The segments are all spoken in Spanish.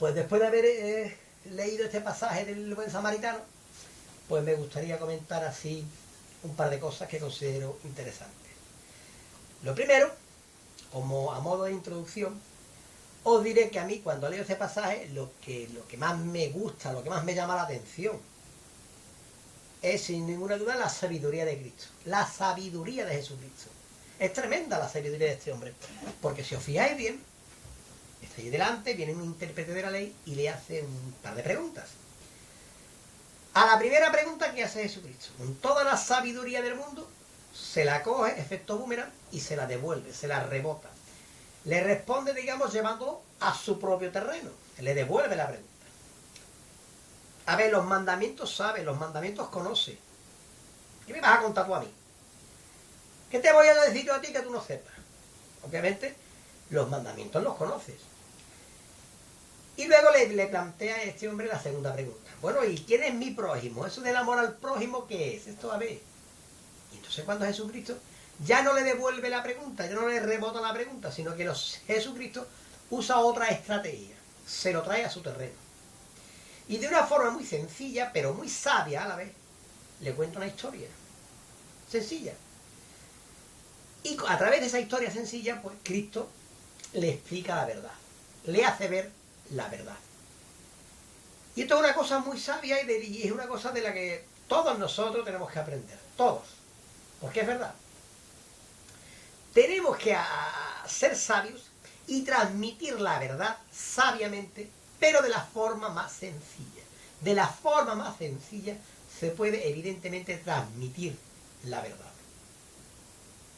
pues después de haber leído este pasaje del buen samaritano, pues me gustaría comentar así un par de cosas que considero interesantes. Lo primero, como a modo de introducción, os diré que a mí cuando leo este pasaje lo que más me gusta, lo que más me llama la atención es sin ninguna duda la sabiduría de Cristo, la sabiduría de Jesucristo. Es tremenda la sabiduría de este hombre, porque si os fijáis bien, está ahí delante, viene un intérprete de la ley y le hace un par de preguntas. A la primera pregunta que hace Jesucristo, con toda la sabiduría del mundo, se la coge, efecto boomerang, y se la devuelve, se la rebota. Le responde, digamos, llevándolo a su propio terreno. Le devuelve la pregunta. A ver, los mandamientos sabe, los mandamientos conoce. ¿Qué me vas a contar tú a mí? ¿Qué te voy a decir yo a ti que tú no sepas? Obviamente, los mandamientos los conoces. Y luego le plantea a este hombre la segunda pregunta. Bueno, ¿y quién es mi prójimo? Eso del amor al prójimo, ¿qué es? Esto a ver. Y entonces cuando Jesucristo ya no le devuelve la pregunta, ya no le rebota la pregunta, sino que Jesucristo usa otra estrategia. Se lo trae a su terreno. Y de una forma muy sencilla, pero muy sabia a la vez, le cuenta una historia. Sencilla. Y a través de esa historia sencilla, pues Cristo le explica la verdad. Le hace ver la verdad. Y esto es una cosa muy sabia y es una cosa de la que todos nosotros tenemos que aprender. Todos. Porque es verdad. Tenemos que ser sabios y transmitir la verdad sabiamente, pero de la forma más sencilla. De la forma más sencilla se puede evidentemente transmitir la verdad.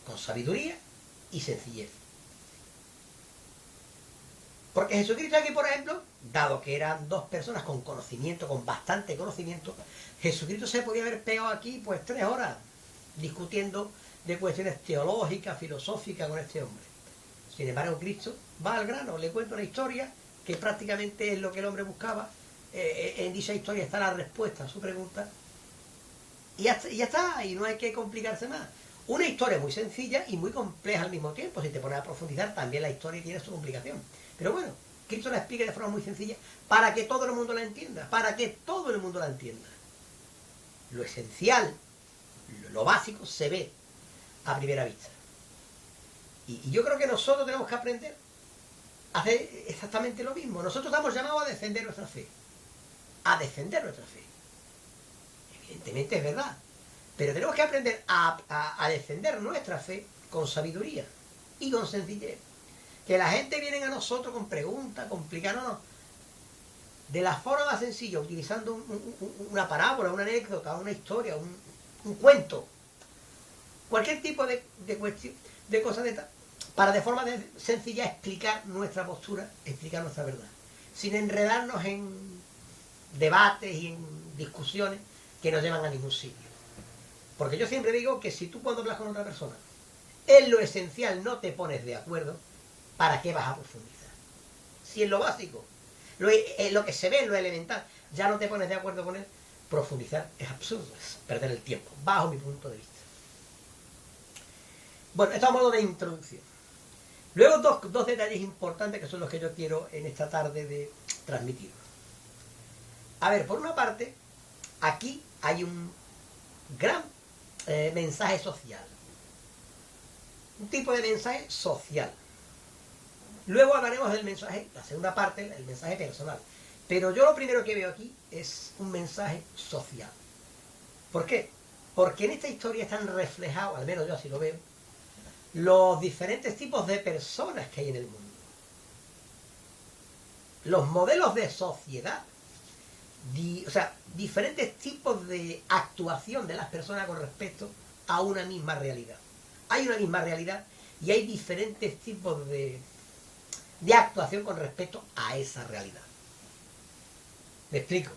Con sabiduría y sencillez. Porque Jesucristo aquí, por ejemplo, dado que eran dos personas con conocimiento, con bastante conocimiento, Jesucristo se podía haber pegado aquí pues 3 horas discutiendo de cuestiones teológicas, filosóficas con este hombre. Sin embargo, Cristo va al grano, le cuenta una historia que prácticamente es lo que el hombre buscaba. En dicha historia está la respuesta a su pregunta. Y ya está, y no hay que complicarse más. Una historia muy sencilla y muy compleja al mismo tiempo. Si te pones a profundizar, también la historia tiene su complicación. Pero bueno, Cristo la explica de forma muy sencilla para que todo el mundo la entienda. Para que todo el mundo la entienda. Lo esencial, lo básico, se ve a primera vista. Y yo creo que nosotros tenemos que aprender a hacer exactamente lo mismo. Nosotros estamos llamados a defender nuestra fe. A defender nuestra fe. Evidentemente es verdad. Pero tenemos que aprender a defender nuestra fe con sabiduría y con sencillez. Que la gente viene a nosotros con preguntas complicadas, no. De la forma más sencilla, utilizando una parábola, una anécdota, una historia, un cuento. Cualquier tipo de cuestión, de cosas de tal, para de forma sencilla explicar nuestra postura, explicar nuestra verdad. Sin enredarnos en debates y en discusiones que no llevan a ningún sitio. Porque yo siempre digo que si tú cuando hablas con otra persona, en lo esencial no te pones de acuerdo, ¿para qué vas a profundizar? Si en lo básico, lo que se ve en lo elemental, ya no te pones de acuerdo con él, profundizar es absurdo, es perder el tiempo, bajo mi punto de vista. Bueno, esto a modo de introducción. Luego dos detalles importantes que son los que yo quiero en esta tarde de transmitir. A ver, por una parte, aquí hay un gran mensaje social. Un tipo de mensaje social. Luego hablaremos del mensaje, la segunda parte, el mensaje personal. Pero yo lo primero que veo aquí es un mensaje social. ¿Por qué? Porque en esta historia están reflejados, al menos yo así lo veo, los diferentes tipos de personas que hay en el mundo. Los modelos de sociedad. O sea, diferentes tipos de actuación de las personas con respecto a una misma realidad. Hay una misma realidad y hay diferentes tipos de actuación con respecto a esa realidad. ¿Me explico?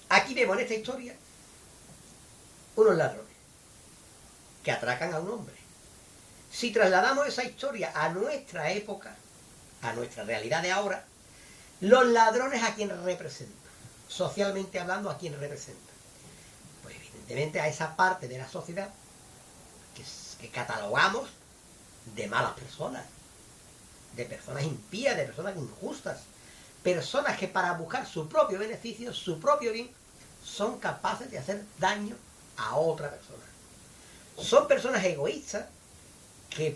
Aquí vemos en esta historia unos ladrones que atracan a un hombre. Si trasladamos esa historia a nuestra época, a nuestra realidad de ahora, los ladrones a quién representan, socialmente hablando, a quién representan. Pues evidentemente a esa parte de la sociedad que catalogamos de malas personas, de personas impías, de personas injustas, personas que para buscar su propio beneficio, su propio bien, son capaces de hacer daño a otra persona. Son personas egoístas que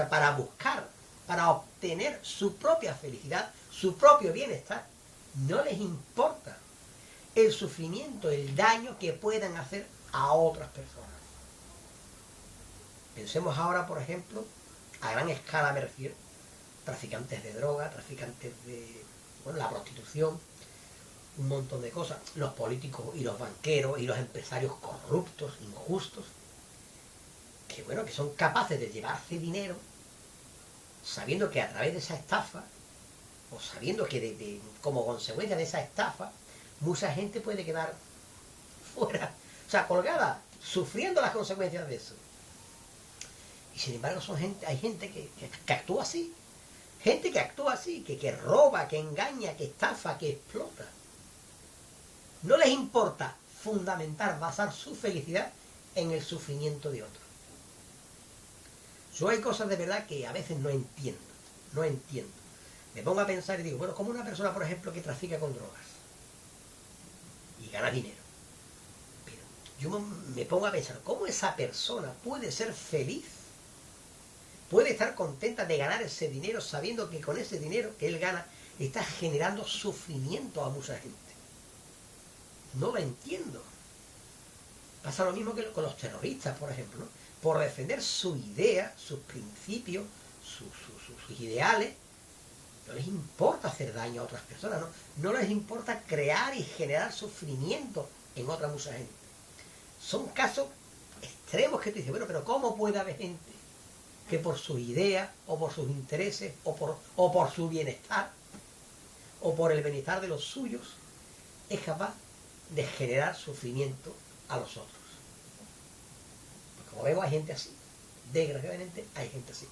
para buscar, para obtener su propia felicidad, su propio bienestar, no les importa el sufrimiento, el daño que puedan hacer a otras personas. Pensemos ahora, por ejemplo, a gran escala me refiero, traficantes de droga, traficantes de la prostitución, un montón de cosas, los políticos y los banqueros y los empresarios corruptos, injustos, que son capaces de llevarse dinero sabiendo que a través de esa estafa, o sabiendo que como consecuencia de esa estafa, mucha gente puede quedar fuera, o sea, colgada, sufriendo las consecuencias de eso. Y sin embargo hay gente que actúa así, gente que actúa así, que roba, que engaña, que estafa, que explota. No les importa basar su felicidad en el sufrimiento de otros. Yo hay cosas de verdad que a veces no entiendo. Me pongo a pensar y digo, bueno, como una persona, por ejemplo, que trafica con drogas y gana dinero. Pero yo me pongo a pensar, ¿cómo esa persona puede ser feliz? Puede estar contenta de ganar ese dinero sabiendo que con ese dinero que él gana está generando sufrimiento a mucha gente. No lo entiendo. Pasa lo mismo que con los terroristas, por ejemplo, ¿no? Por defender su idea, sus principios, sus ideales, no les importa hacer daño a otras personas, no les importa crear y generar sufrimiento en otra mucha gente. Son casos extremos que tú dices, bueno, pero ¿cómo puede haber gente que por sus ideas, o por sus intereses, o por su bienestar, o por el bienestar de los suyos, es capaz de generar sufrimiento a los otros? Pues como vemos, hay gente así. Desgraciadamente hay gente así.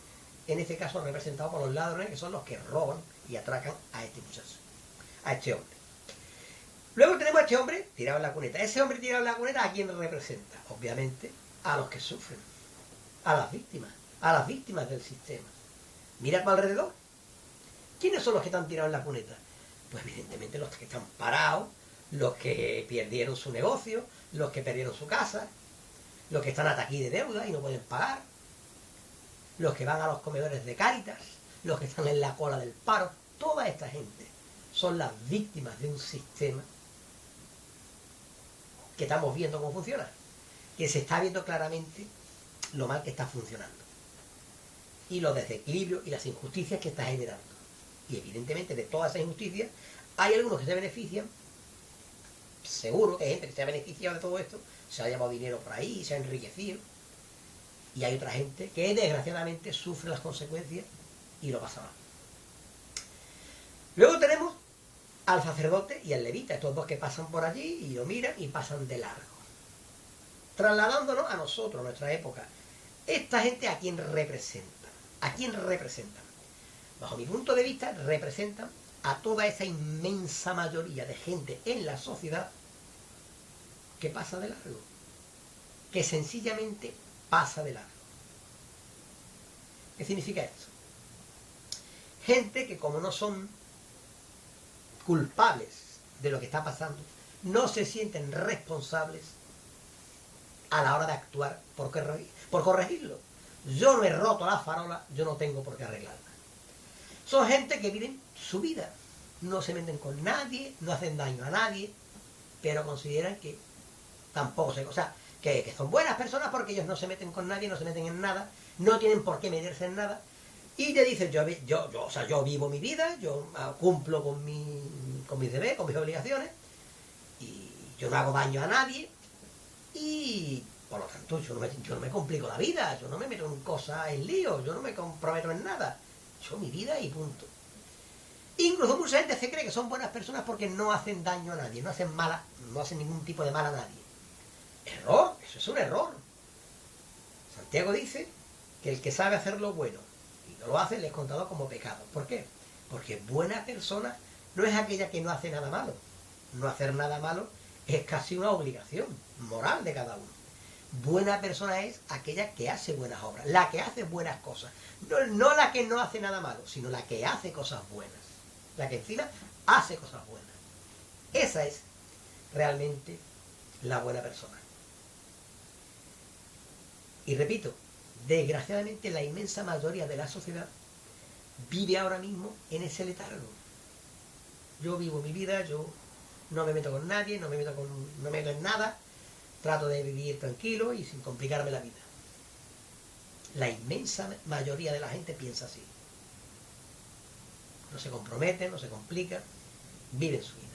En este caso representado por los ladrones, que son los que roban y atracan a este muchacho, a este hombre. Luego tenemos a este hombre tirado en la cuneta. Ese hombre tirado en la cuneta, ¿a quién representa? Obviamente a los que sufren, a las víctimas del sistema. Mira para alrededor. ¿Quiénes son los que están tirados en la cuneta? Pues evidentemente los que están parados, los que perdieron su negocio, los que perdieron su casa, los que están ataquí de deuda y no pueden pagar, los que van a los comedores de Cáritas, los que están en la cola del paro. Toda esta gente son las víctimas de un sistema que estamos viendo cómo funciona, que se está viendo claramente lo mal que está funcionando y los desequilibrios y las injusticias que está generando. Y evidentemente de todas esas injusticias hay algunos que se benefician. Seguro que hay gente que se ha beneficiado de todo esto, se ha llevado dinero por ahí, se ha enriquecido. Y hay otra gente que desgraciadamente sufre las consecuencias y lo pasa mal. Luego tenemos al sacerdote y al levita, estos dos que pasan por allí y lo miran y pasan de largo. Trasladándonos a nosotros, a nuestra época, esta gente ¿a quién representa? ¿A quién representan? Bajo mi punto de vista, representan a toda esa inmensa mayoría de gente en la sociedad que pasa de largo, que sencillamente pasa de largo. ¿Qué significa esto? Gente que, como no son culpables de lo que está pasando, no se sienten responsables a la hora de actuar por corregirlo. Yo no he roto la farola, yo no tengo por qué arreglarla. Son gente que viven su vida, no se meten con nadie, no hacen daño a nadie, pero consideran que tampoco se... O sea, que son buenas personas porque ellos no se meten con nadie, no se meten en nada, no tienen por qué meterse en nada, y te dicen, yo vivo mi vida, yo cumplo con mis deberes, con mis obligaciones, y yo no hago daño a nadie, y por lo tanto yo no me complico la vida, yo no me meto en cosas, en líos, yo no me comprometo en nada, yo mi vida y punto. Incluso mucha gente se cree que son buenas personas porque no hacen daño a nadie, no hacen ningún tipo de mal a nadie. Error, eso es un error. Santiago dice que el que sabe hacer lo bueno y no lo hace le es contado como pecado. ¿Por qué? Porque buena persona no es aquella que no hace nada malo. No hacer nada malo es casi una obligación moral de cada uno. Buena persona es aquella que hace buenas obras, la que hace buenas cosas. No la que no hace nada malo, sino la que hace cosas buenas. la que encima hace cosas buenas. Esa es realmente la buena persona. Y repito, desgraciadamente la inmensa mayoría de la sociedad vive ahora mismo en ese letargo. Yo vivo mi vida, yo no me meto con nadie, no me meto en nada, trato de vivir tranquilo y sin complicarme la vida. La inmensa mayoría de la gente piensa así. No se compromete, no se complica, vive su vida.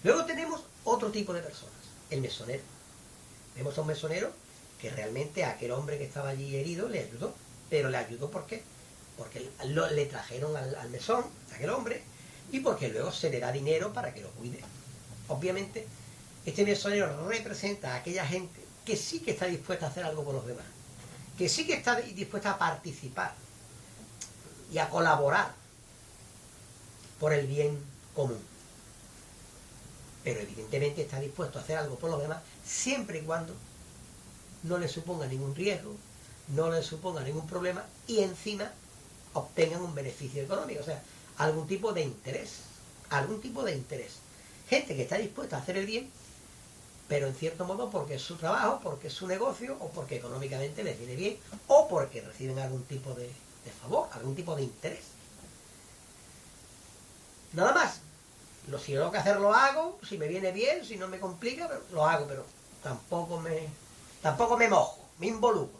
Luego tenemos otro tipo de personas, el mesonero. Vemos a un mesonero que realmente a aquel hombre que estaba allí herido le ayudó. Pero le ayudó ¿por qué? Porque le trajeron al mesón, a aquel hombre, y porque luego se le da dinero para que lo cuide. Obviamente, este mesonero representa a aquella gente que sí que está dispuesta a hacer algo por los demás, que sí que está dispuesta a participar y a colaborar por el bien común. Pero evidentemente está dispuesto a hacer algo por los demás siempre y cuando no le suponga ningún riesgo, no le suponga ningún problema y encima obtengan un beneficio económico, o sea, algún tipo de interés, Gente que está dispuesta a hacer el bien, pero en cierto modo porque es su trabajo, porque es su negocio, o porque económicamente les viene bien, o porque reciben algún tipo de favor, algún tipo de interés. Nada más. Si lo tengo que hacer lo hago, si me viene bien, si no me complica, pero lo hago, pero tampoco me mojo, me involucro.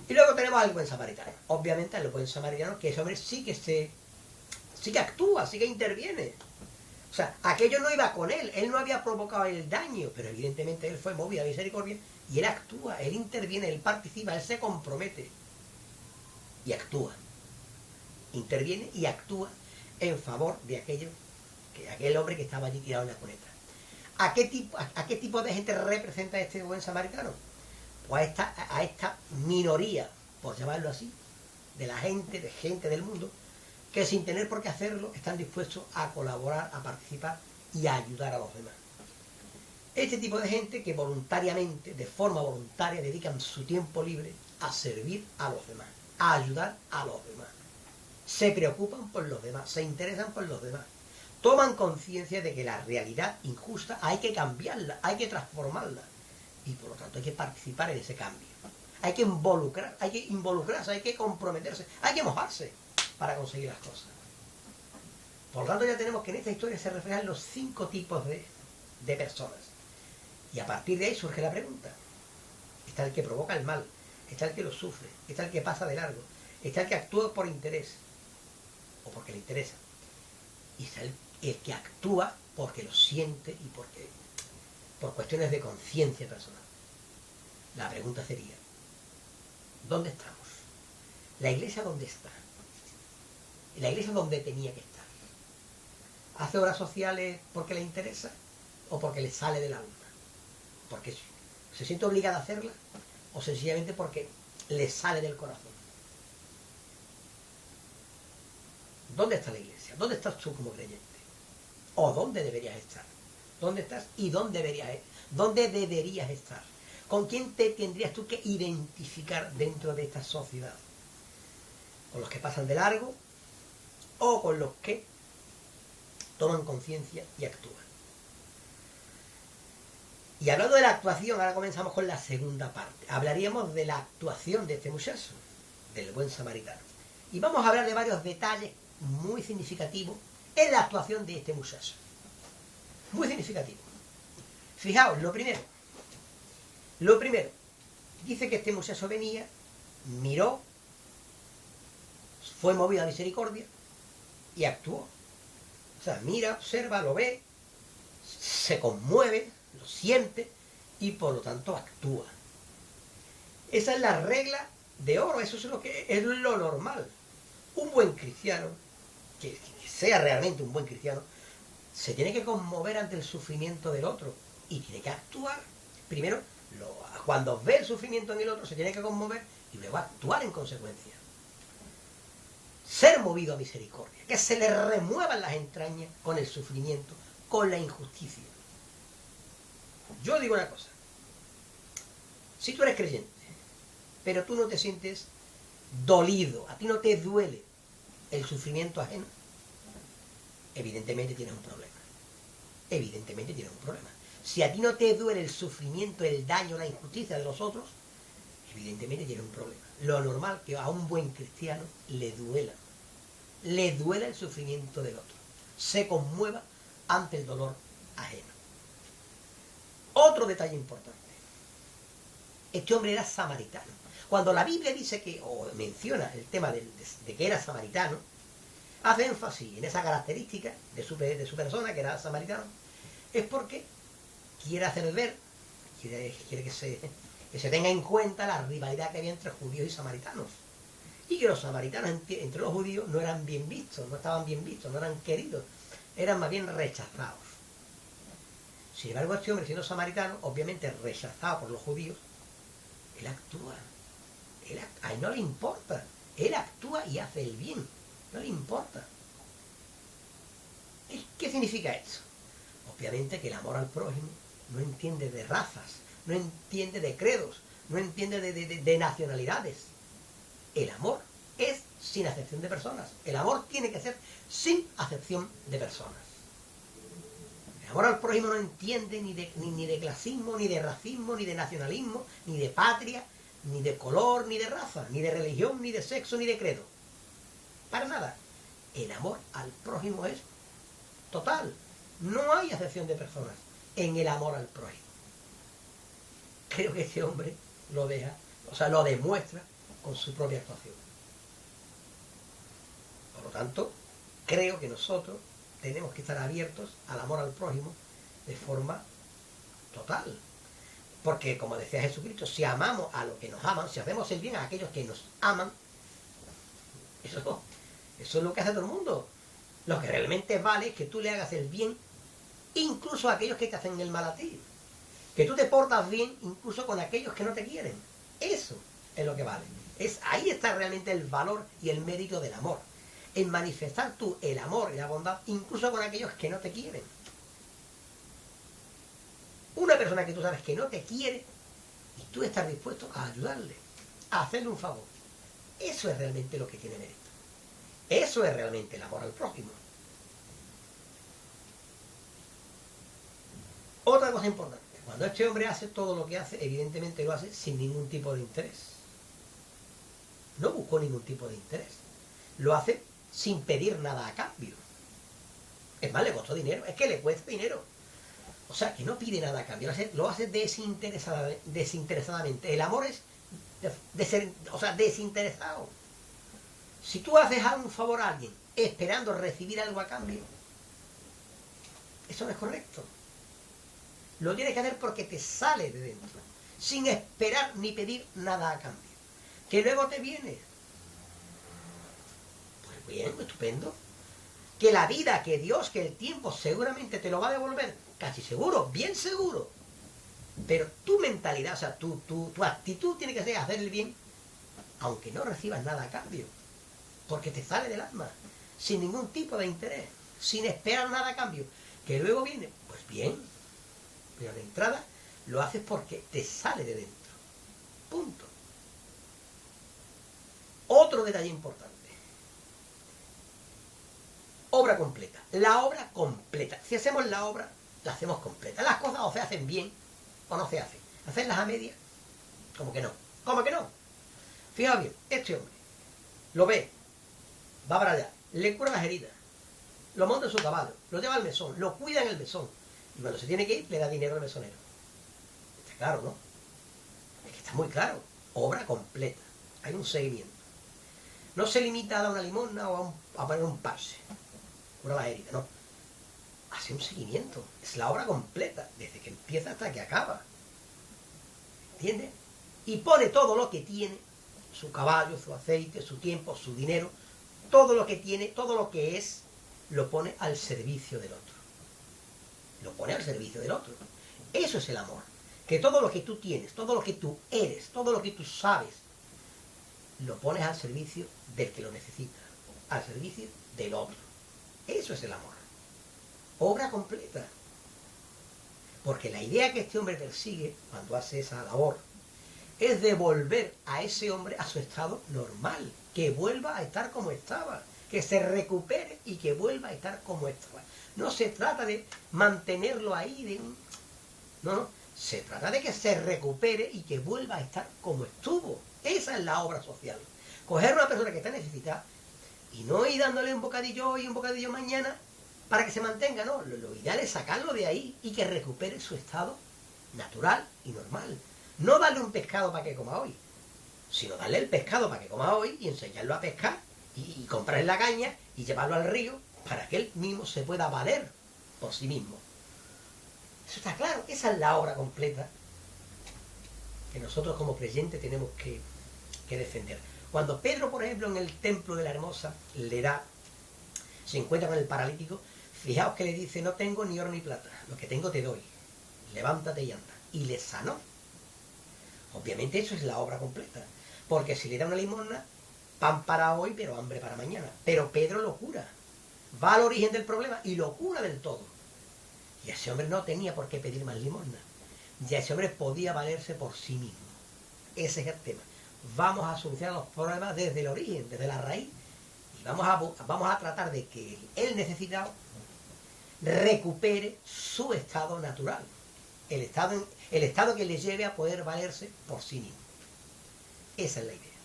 Y luego tenemos al buen samaritano. Obviamente al buen samaritano, que ese hombre sí que actúa, sí que interviene. O sea, aquello no iba con él no había provocado el daño, pero evidentemente él fue movido a misericordia y él actúa, él interviene, él participa, él se compromete y actúa. Interviene y actúa en favor de aquel hombre que estaba allí tirado en la cuneta. ¿A qué tipo de gente representa este buen samaritano? Pues a esta minoría, por llamarlo así, de gente del mundo, que sin tener por qué hacerlo, están dispuestos a colaborar, a participar y a ayudar a los demás. Este tipo de gente que voluntariamente, de forma voluntaria, dedican su tiempo libre a servir a los demás, a ayudar a los demás. Se preocupan por los demás, se interesan por los demás. Toman conciencia de que la realidad injusta hay que cambiarla, hay que transformarla. Y por lo tanto hay que participar en ese cambio. Hay que involucrarse, hay que comprometerse, hay que mojarse para conseguir las cosas. Por lo tanto ya tenemos que en esta historia se reflejan los 5 tipos de personas. Y a partir de ahí surge la pregunta. Está el que provoca el mal, está el que lo sufre, está el que pasa de largo, está el que actúa por interés o porque le interesa. Y está el que actúa porque lo siente y por cuestiones de conciencia personal. La pregunta sería, ¿dónde estamos? ¿La iglesia dónde está? ¿La iglesia dónde tenía que estar? ¿Hace obras sociales porque le interesa o porque le sale del alma? ¿Porque se siente obligada a hacerla o sencillamente porque le sale del corazón? ¿Dónde está la iglesia? ¿Dónde estás tú como creyente? ¿O dónde deberías estar? ¿Dónde estás y dónde deberías estar? ¿Con quién te tendrías tú que identificar dentro de esta sociedad? ¿Con los que pasan de largo o con los que toman conciencia y actúan? Y hablando de la actuación, ahora comenzamos con la segunda parte. Hablaríamos de la actuación de este muchacho, del buen samaritano. Y vamos a hablar de varios detalles muy significativos en la actuación de este muchacho. Muy significativo. Fijaos, lo primero, dice que este muchacho venía, miró, fue movido a misericordia y actuó. O sea, mira, observa, lo ve, se conmueve, lo siente y por lo tanto actúa. Esa es la regla de oro, eso es lo normal. Un buen cristiano, que sea realmente un buen cristiano, se tiene que conmover ante el sufrimiento del otro y tiene que actuar. Primero, cuando ve el sufrimiento en el otro, se tiene que conmover y luego actuar en consecuencia. Ser movido a misericordia, que se le remuevan las entrañas con el sufrimiento, con la injusticia. Yo digo una cosa, si tú eres creyente, pero tú no te sientes dolido, a ti no te duele el sufrimiento ajeno, evidentemente tienes un problema. Evidentemente tienes un problema. Si a ti no te duele el sufrimiento, el daño, la injusticia de los otros, evidentemente tienes un problema. Lo normal que a un buen cristiano le duela el sufrimiento del otro, se conmueva ante el dolor ajeno. Otro detalle importante. Este hombre era samaritano. Cuando la Biblia dice que, o menciona el tema de que era samaritano, hace énfasis en esa característica de su persona, que era samaritano, es porque quiere hacer ver, quiere que se tenga en cuenta la rivalidad que había entre judíos y samaritanos. Y que los samaritanos entre los judíos no eran bien vistos, no estaban bien vistos, no eran queridos, eran más bien rechazados. Sin embargo, este hombre, siendo samaritano, obviamente rechazado por los judíos, él actúa. A él no le importa. Él actúa y hace el bien. No le importa. ¿Qué significa eso? Obviamente que el amor al prójimo no entiende de razas, no entiende de credos, no entiende de nacionalidades. El amor es sin acepción de personas. El amor tiene que ser sin acepción de personas. El amor al prójimo no entiende ni de clasismo, ni de racismo, ni de nacionalismo, ni de patria, ni de color, ni de raza, ni de religión, ni de sexo, ni de credo. Para nada. El amor al prójimo es total. No hay acepción de personas en el amor al prójimo. Creo que este hombre lo demuestra con su propia actuación. Por lo tanto, creo que nosotros tenemos que estar abiertos al amor al prójimo de forma total. Porque, como decía Jesucristo, si amamos a los que nos aman, si hacemos el bien a aquellos que nos aman, eso es lo que hace todo el mundo. Lo que realmente vale es que tú le hagas el bien incluso a aquellos que te hacen el mal a ti. Que tú te portas bien incluso con aquellos que no te quieren. Eso es lo que vale. Ahí está realmente el valor y el mérito del amor. En manifestar tú el amor y la bondad incluso con aquellos que no te quieren. Una persona que tú sabes que no te quiere y tú estás dispuesto a ayudarle, a hacerle un favor. Eso es realmente lo que tiene mérito. Eso es realmente el amor al prójimo. Otra cosa importante. Cuando este hombre hace todo lo que hace, evidentemente lo hace sin ningún tipo de interés. No buscó ningún tipo de interés. Lo hace sin pedir nada a cambio. Es más, le costó dinero. Es que le cuesta dinero. O sea, que no pide nada a cambio. Lo hace desinteresadamente. El amor es desinteresado. Si tú haces un favor a alguien esperando recibir algo a cambio, eso no es correcto. Lo tienes que hacer porque te sale de dentro, sin esperar ni pedir nada a cambio. Que luego te viene. Pues bien, estupendo. Que la vida, que Dios, que el tiempo seguramente te lo va a devolver. Casi seguro, bien seguro. Pero tu mentalidad, o sea, tu actitud tiene que ser hacer el bien, aunque no recibas nada a cambio. Porque te sale del alma, sin ningún tipo de interés, sin esperar nada a cambio. Que luego viene, pues bien, pero de entrada lo haces porque te sale de dentro. Punto. Otro detalle importante. Obra completa. La obra completa. Si hacemos la obra, la hacemos completa. Las cosas o se hacen bien o no se hacen. Hacerlas a medias, como que no. ¿Cómo que no? Fijaos bien, este hombre lo ve, va para allá, le cura las heridas, lo monta en su caballo, lo lleva al mesón, lo cuida en el mesón. Y cuando se tiene que ir, le da dinero al mesonero. Está claro, ¿no? Es que está muy claro. Obra completa. Hay un seguimiento. No se limita a dar una limosna o a poner un parche. Cura las heridas, no. Hace un seguimiento. Es la obra completa, desde que empieza hasta que acaba. ¿Entiendes? Y pone todo lo que tiene, su caballo, su aceite, su tiempo, su dinero, todo lo que tiene, todo lo que es, lo pone al servicio del otro. Lo pone al servicio del otro. Eso es el amor. Que todo lo que tú tienes, todo lo que tú eres, todo lo que tú sabes, lo pones al servicio del que lo necesita, al servicio del otro. Eso es el amor. Obra completa. Porque la idea que este hombre persigue cuando hace esa labor es devolver a ese hombre a su estado normal, que vuelva a estar como estaba, que se recupere y que vuelva a estar como estaba. No se trata de mantenerlo ahí, no, se trata de que se recupere y que vuelva a estar como estuvo. Esa es la obra social. Coger a una persona que está necesitada y no ir dándole un bocadillo hoy y un bocadillo mañana para que se mantenga, no. Lo ideal es sacarlo de ahí y que recupere su estado natural y normal. No darle un pescado para que coma hoy, sino darle el pescado para que coma hoy y enseñarlo a pescar y comprarle la caña y llevarlo al río para que él mismo se pueda valer por sí mismo. Eso está claro, esa es la obra completa que nosotros como creyentes tenemos que defender. Cuando Pedro, por ejemplo, en el templo de la Hermosa se encuentra con el paralítico, fijaos que le dice: no tengo ni oro ni plata, lo que tengo te doy, levántate y anda. Y le sanó. Obviamente eso es la obra completa, porque si le da una limosna, pan para hoy, pero hambre para mañana. Pero Pedro lo cura, va al origen del problema y lo cura del todo. Y ese hombre no tenía por qué pedir más limosna, ya ese hombre podía valerse por sí mismo. Ese es el tema. Vamos a solucionar los problemas desde el origen, desde la raíz, y vamos a tratar de que el necesitado recupere su estado natural, el estado que le lleve a poder valerse por sí mismo. Esa es la idea.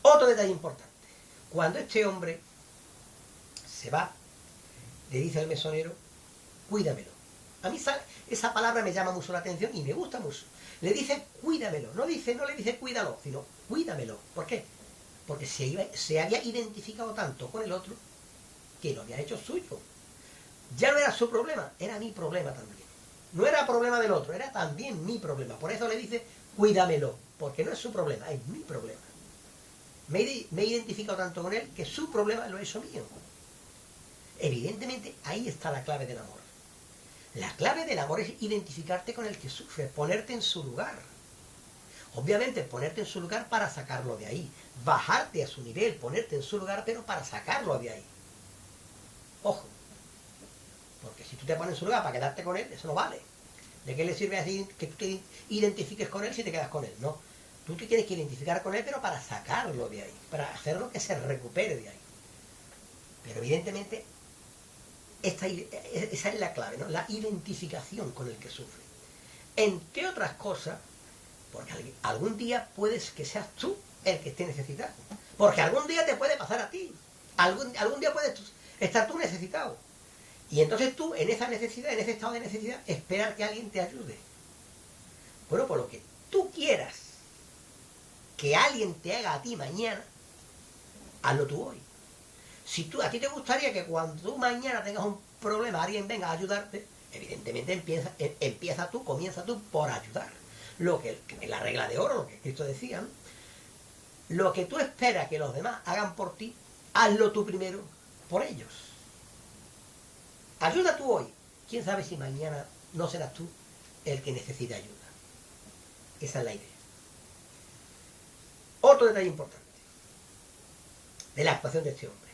Otro detalle importante: cuando este hombre se va, le dice al mesonero: cuídamelo. A mí esa palabra me llama mucho la atención y me gusta mucho. Le dice: cuídamelo. No le dice cuídalo, sino cuídamelo. ¿Por qué? Porque se había identificado tanto con el otro que lo había hecho suyo. Ya no era su problema, era mi problema también. No era problema del otro, era también mi problema. Por eso le dice: cuídamelo, porque no es su problema, es mi problema. Me he identificado tanto con él que su problema lo he hecho mío. Evidentemente ahí está la clave del amor. La clave del amor es identificarte con el que sufre, ponerte en su lugar. Obviamente ponerte en su lugar para sacarlo de ahí, bajarte a su nivel, ponerte en su lugar, pero para sacarlo de ahí. Ojo, porque si tú te pones en su lugar para quedarte con él, eso no vale. ¿De qué le sirve así que tú te identifiques con él si te quedas con él? No, tú te tienes que identificar con él, pero para sacarlo de ahí, para hacerlo que se recupere de ahí. Pero evidentemente esa es la clave, ¿no? La identificación con el que sufre. Entre otras cosas, porque algún día puedes que seas tú el que esté necesitado. Porque algún día te puede pasar a ti. Algún día puedes estar tú necesitado. Y entonces tú, en esa necesidad, en ese estado de necesidad, esperar que alguien te ayude. Bueno, por lo que tú quieras que alguien te haga a ti mañana, hazlo tú hoy. Si a ti te gustaría que cuando tú mañana tengas un problema alguien venga a ayudarte, evidentemente comienza tú por ayudar. Lo que la regla de oro, lo que Cristo decía, ¿no? Lo que tú esperas que los demás hagan por ti, hazlo tú primero por ellos. Ayuda tú hoy. ¿Quién sabe si mañana no serás tú el que necesita ayuda? Esa es la idea. Otro detalle importante de la actuación de este hombre.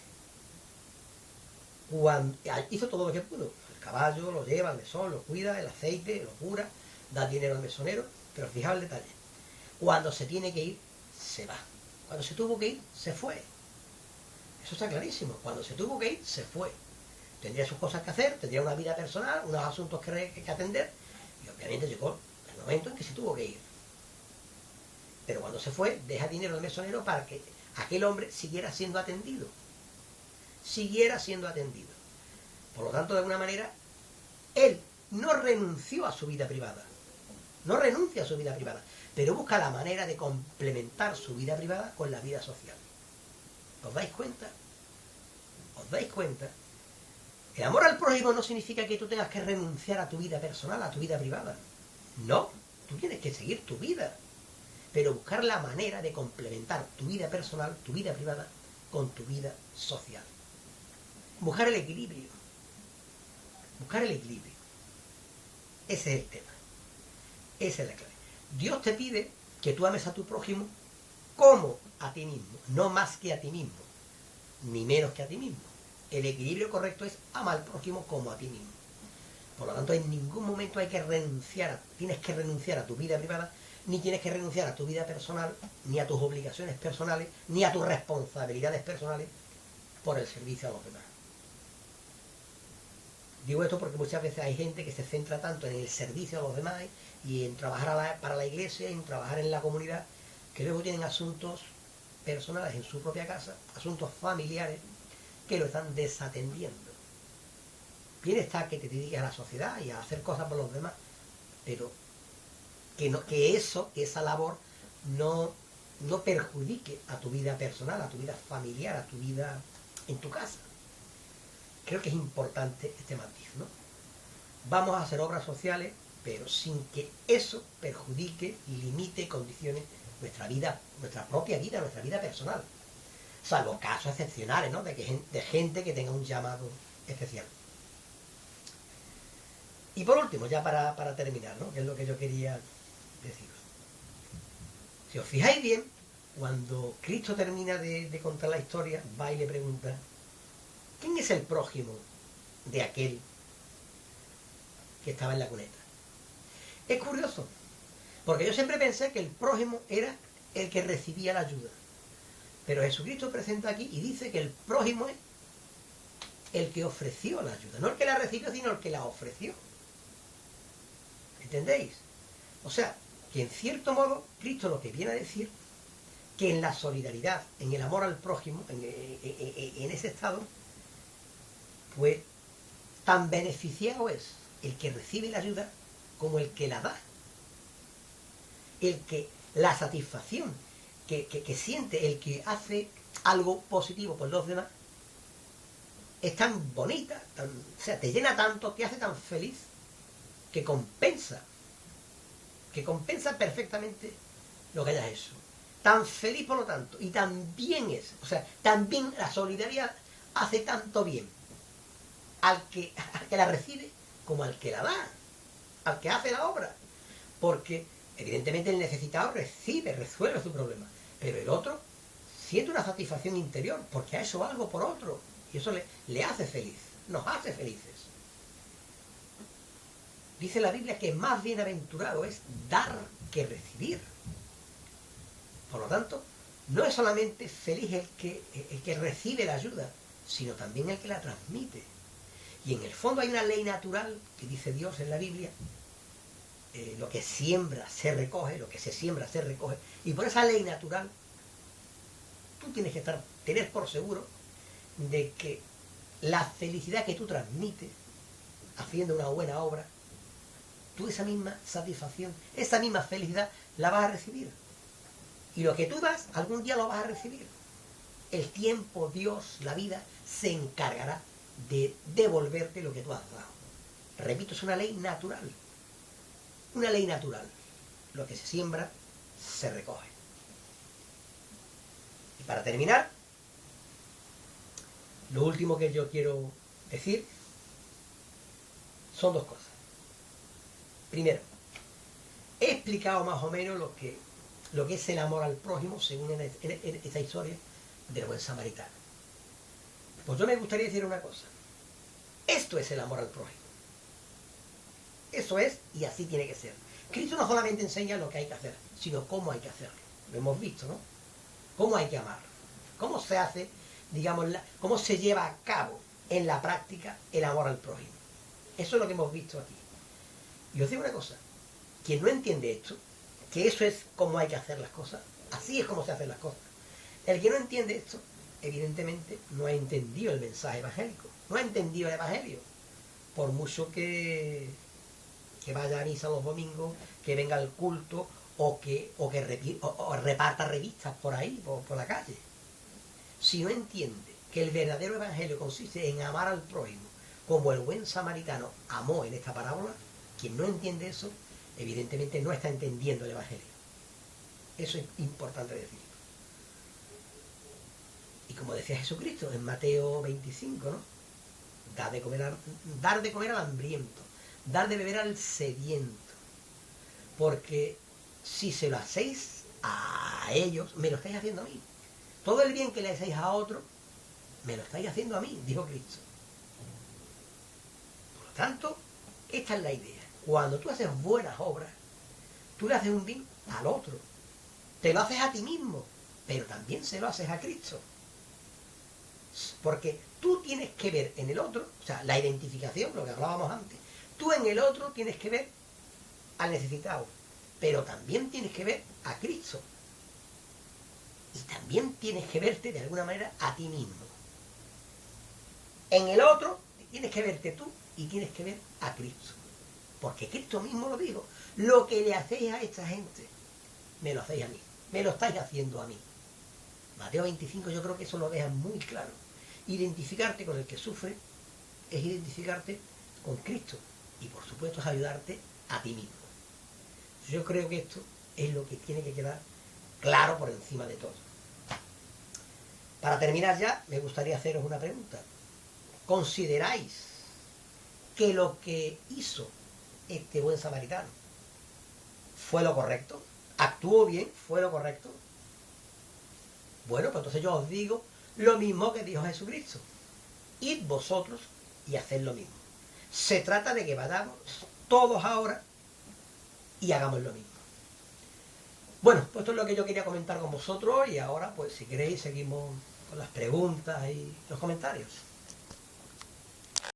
Cuando hizo todo lo que pudo, el caballo lo lleva al mesón, lo cuida, el aceite, lo cura, da dinero al mesonero, pero fijaos el detalle: cuando se tiene que ir, se va. Cuando se tuvo que ir, se fue. Eso está clarísimo. Cuando se tuvo que ir, se fue. Tendría sus cosas que hacer, tendría una vida personal, unos asuntos que atender, y obviamente llegó el momento en que se tuvo que ir. Pero cuando se fue, deja dinero al mesonero para que aquel hombre siguiera siendo atendido. Por lo tanto, de alguna manera, él no renunció a su vida privada. No renuncia a su vida privada, pero busca la manera de complementar su vida privada con la vida social. ¿Os dais cuenta? El amor al prójimo no significa que tú tengas que renunciar a tu vida personal, a tu vida privada. No, tú tienes que seguir tu vida, pero buscar la manera de complementar tu vida personal, tu vida privada, con tu vida social. Buscar el equilibrio. Ese es el tema. Esa es la clave. Dios te pide que tú ames a tu prójimo como a ti mismo, no más que a ti mismo, ni menos que a ti mismo. El equilibrio correcto es amar al prójimo como a ti mismo. Por lo tanto, en ningún momento tienes que renunciar a tu vida privada ni tienes que renunciar a tu vida personal, ni a tus obligaciones personales, ni a tus responsabilidades personales por el servicio a los demás. Digo esto porque muchas veces hay gente que se centra tanto en el servicio a los demás y en trabajar para la iglesia, en trabajar en la comunidad, que luego tienen asuntos personales en su propia casa, asuntos familiares, que lo están desatendiendo. Bien está que te dediques a la sociedad y a hacer cosas por los demás, pero que esa labor no perjudique a tu vida personal, a tu vida familiar, a tu vida en tu casa. Creo que es importante este matiz, ¿no? Vamos a hacer obras sociales, pero sin que eso perjudique y limite, condicione nuestra vida, nuestra propia vida, nuestra vida personal. Salvo casos excepcionales, ¿no? De gente que tenga un llamado especial. Y por último, ya para terminar, ¿no? Que es lo que yo quería deciros. Si os fijáis bien, cuando Cristo termina de contar la historia, va y le pregunta: ¿quién es el prójimo de aquel que estaba en la cuneta? Es curioso, porque yo siempre pensé que el prójimo era el que recibía la ayuda. Pero Jesucristo presenta aquí y dice que el prójimo es el que ofreció la ayuda. No el que la recibió, sino el que la ofreció. ¿Entendéis? O sea, que en cierto modo Cristo lo que viene a decir, que en la solidaridad, en el amor al prójimo, en ese estado, pues tan beneficiado es el que recibe la ayuda como el que la da. El que la satisfacción que siente el que hace algo positivo por los demás es tan bonita, o sea, te llena tanto, te hace tan feliz, que compensa perfectamente lo que hayas hecho. Tan feliz por lo tanto, y tan bien es, o sea, también la solidaridad hace tanto bien al que la recibe como al que la da, al que hace la obra, porque evidentemente el necesitado resuelve su problema, pero el otro siente una satisfacción interior porque ha hecho algo por otro y eso le hace feliz, nos hace felices. Dice la Biblia que más bienaventurado es dar que recibir. Por lo tanto, no es solamente feliz el que recibe la ayuda, sino también el que la transmite. Y en el fondo hay una ley natural que dice Dios en la Biblia: lo que siembra se recoge, lo que se siembra se recoge. Y por esa ley natural, tú tienes que tener por seguro de que la felicidad que tú transmites haciendo una buena obra, tú esa misma satisfacción, esa misma felicidad la vas a recibir. Y lo que tú das, algún día lo vas a recibir. El tiempo, Dios, la vida, se encargará de devolverte lo que tú has dado. Repito, es una ley natural. Una ley natural. Lo que se siembra, se recoge. Y para terminar, lo último que yo quiero decir son dos cosas. Primero, he explicado más o menos lo que es el amor al prójimo según en esta historia del buen samaritano. Pues yo me gustaría decir una cosa. Esto es el amor al prójimo. Eso es, y así tiene que ser. Cristo no solamente enseña lo que hay que hacer, sino cómo hay que hacerlo. Lo hemos visto, ¿no? Cómo hay que amar. Cómo se hace, digamos, cómo se lleva a cabo en la práctica el amor al prójimo. Eso es lo que hemos visto aquí. Y os digo una cosa. Quien no entiende esto, que eso es cómo hay que hacer las cosas, así es como se hacen las cosas. El que no entiende esto, evidentemente, no ha entendido el mensaje evangélico. No ha entendido el evangelio. Por mucho que vaya a misa los domingos, que venga al culto o que reparta revistas por ahí, por la calle. Si no entiende que el verdadero evangelio consiste en amar al prójimo como el buen samaritano amó en esta parábola, quien no entiende eso, evidentemente no está entendiendo el evangelio. Eso es importante decirlo. Y como decía Jesucristo en Mateo 25, ¿no? Dar de comer al hambriento, dar de beber al sediento. Porque si se lo hacéis a ellos, me lo estáis haciendo a mí. Todo el bien que le hacéis a otro, me lo estáis haciendo a mí, dijo Cristo. Por lo tanto, esta es la idea. Cuando tú haces buenas obras, tú le haces un bien al otro. Te lo haces a ti mismo, pero también se lo haces a Cristo. Porque tú tienes que ver en el otro, o sea, la identificación, lo que hablábamos antes, tú en el otro tienes que ver al necesitado, pero también tienes que ver a Cristo. Y también tienes que verte de alguna manera a ti mismo. En el otro tienes que verte tú y tienes que ver a Cristo. Porque Cristo mismo lo dijo, lo que le hacéis a esta gente, me lo hacéis a mí, me lo estáis haciendo a mí. Mateo 25 yo creo que eso lo deja muy claro. Identificarte con el que sufre es identificarte con Cristo y por supuesto es ayudarte a ti mismo. Yo creo que esto es lo que tiene que quedar claro por encima de todo. Para terminar ya, me gustaría haceros una pregunta. ¿Consideráis que lo que hizo este buen samaritano fue lo correcto? ¿Actuó bien? ¿Fue lo correcto? Bueno, pues entonces yo os digo lo mismo que dijo Jesucristo. Id vosotros y haced lo mismo. Se trata de que vayamos todos ahora y hagamos lo mismo. Bueno, pues esto es lo que yo quería comentar con vosotros y ahora, pues si queréis, seguimos con las preguntas y los comentarios.